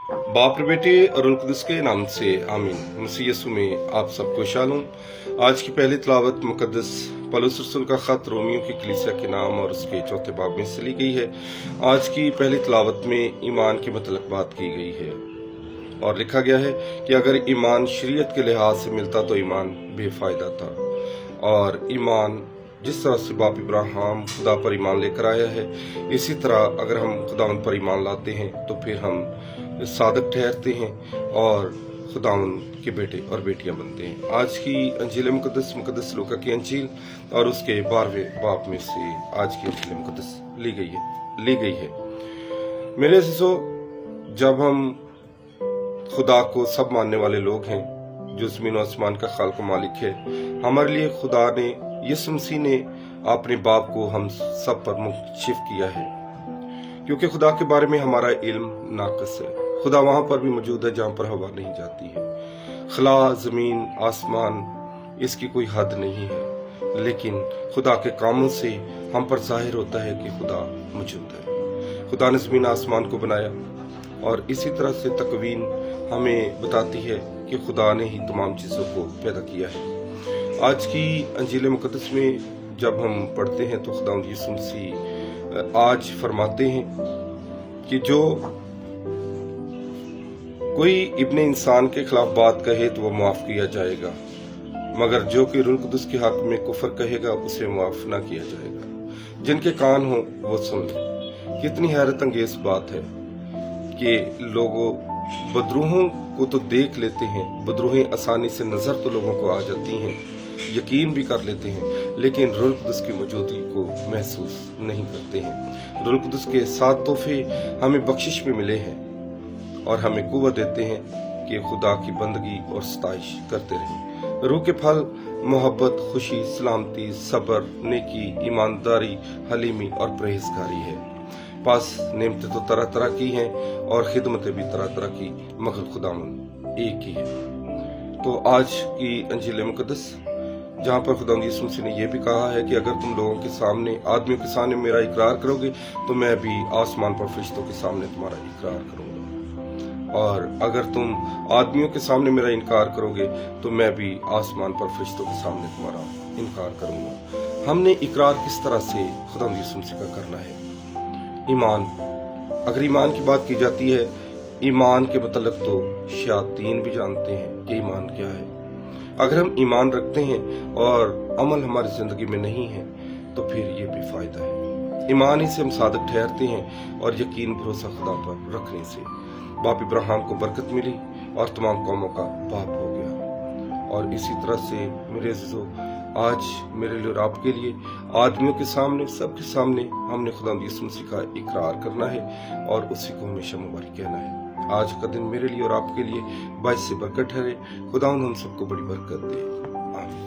बाप रे बेटे और उल कुदस के नाम से आमीन। मसीह यीशु में आप सबको शालोम। आज की पहली तिलावत मुकद्दस पौलुस रसूल का खत रोमियो की कलीसिया के नाम और उसके चौथे बाब में से ली गई है। आज की पहली तिलावत में ईमान के मतलब बात की गई है और लिखा गया है कि अगर ईमान शरीयत के लिहाज से मिलता तो ईमान बेफायदा था। और ईमान जिस तरह से बाप इब्राहिम खुदा पर ईमान लेकर आया है, इसी तरह अगर हम खुदावन पर ईमान लाते हैं तो फिर हम सादक ठहरते हैं और खुदावन के बेटे और बेटियां बनते हैं। आज की अंजील मुकद्दस लूका की अंजील और उसके 12वें बाब में से आज की अंजील मुकद्दस ली गई है। मेरे अज़ीज़ों, जब हम खुदा को सब मानने वाले लोग हैं जो ज़मीन और आसमान का खालिक व मालिक है, हमारे लिए खुदा ने, यीशु मसीह ने अपने बाप को हम सब पर मुंशिफ किया है, क्योंकि खुदा के बारे में हमारा इल्म नाक़िस है। खुदा वहां पर भी मौजूद है जहां पर हवा नहीं जाती है। खला, जमीन, आसमान, इसकी कोई हद नहीं है, लेकिन खुदा के कामों से हम पर जाहिर होता है कि खुदा मौजूद है। खुदा ने जमीन आसमान को बनाया और इसी तरह से तकवीन हमें बताती है कि खुदा ने ही तमाम चीज़ों को पैदा किया है। आज की अंजील मुकद्दस में जब हम पढ़ते हैं तो खुदावंद यीशु मसीह आज फरमाते हैं कि जो कोई इब्ने इंसान के खिलाफ बात कहे तो वो माफ किया जाएगा, मगर जो कि रूह कुदस के हक में कुफर कहेगा उसे माफ ना किया जाएगा। जिनके कान हो वो सुन ले। कितनी हैरत अंगेज बात है कि लोगों बदरूहों को तो देख लेते हैं, बदरूहें आसानी से नजर तो लोगों को आ जाती हैं, यकीन भी कर लेते हैं, लेकिन रूह कुदस की मौजूदगी को महसूस नहीं करते हैं। रूह कुदस के 7 तोहफे हमें बख्शिश में मिले हैं और हमें कुव्वत देते हैं कि खुदा की बंदगी और सताइश करते रहें। रूह के फल मोहब्बत, खुशी, सलामती, सब्र, नेकी, ईमानदारी, हलीमी और परहेजगारी है। पास नेमतें तो तरह तरह की हैं और खिदमतें भी तरह तरह की, मगर खुदावंद एक ही है। तो आज की अंजील मुकद्दस जहाँ पर खुदा यीशु मसीह ने यह भी कहा है कि अगर तुम लोगों के सामने, आदमियों के सामने मेरा इकरार करोगे तो मैं भी आसमान पर फरिश्तों के सामने तुम्हारा इकरार करूंगा, और अगर तुम आदमियों के सामने मेरा इनकार करोगे तो मैं भी आसमान पर फरिश्तों के सामने तुम्हारा इनकार करूंगा। हमने इकरार किस तरह से खुदा यीशु मसीह का करना है? ईमान, अगर ईमान की बात की जाती है, ईमान के मतलब तो शयातीन भी जानते हैं कि ईमान क्या है। अगर हम ईमान रखते हैं और अमल हमारी जिंदगी में नहीं है तो फिर ये बेफायदा है। ईमान ही से हम सादक ठहरते हैं और यकीन भरोसा खुदा पर रखने से बाप इब्राहिम को बरकत मिली और तमाम कौमों का बाप हो गया। और इसी तरह से मेरे अज़ीज़ों, आज मेरे लिए और आपके लिए आदमियों के सामने, सबके सामने हमने खुदा यीशु मसीह का इकरार करना है और उसी को हमेशा मुबारक कहना है। आज का दिन मेरे लिए और आपके लिए बाइस से बरकत ठहरे। खुदा हम सबको बड़ी बरकत दे। आमीन।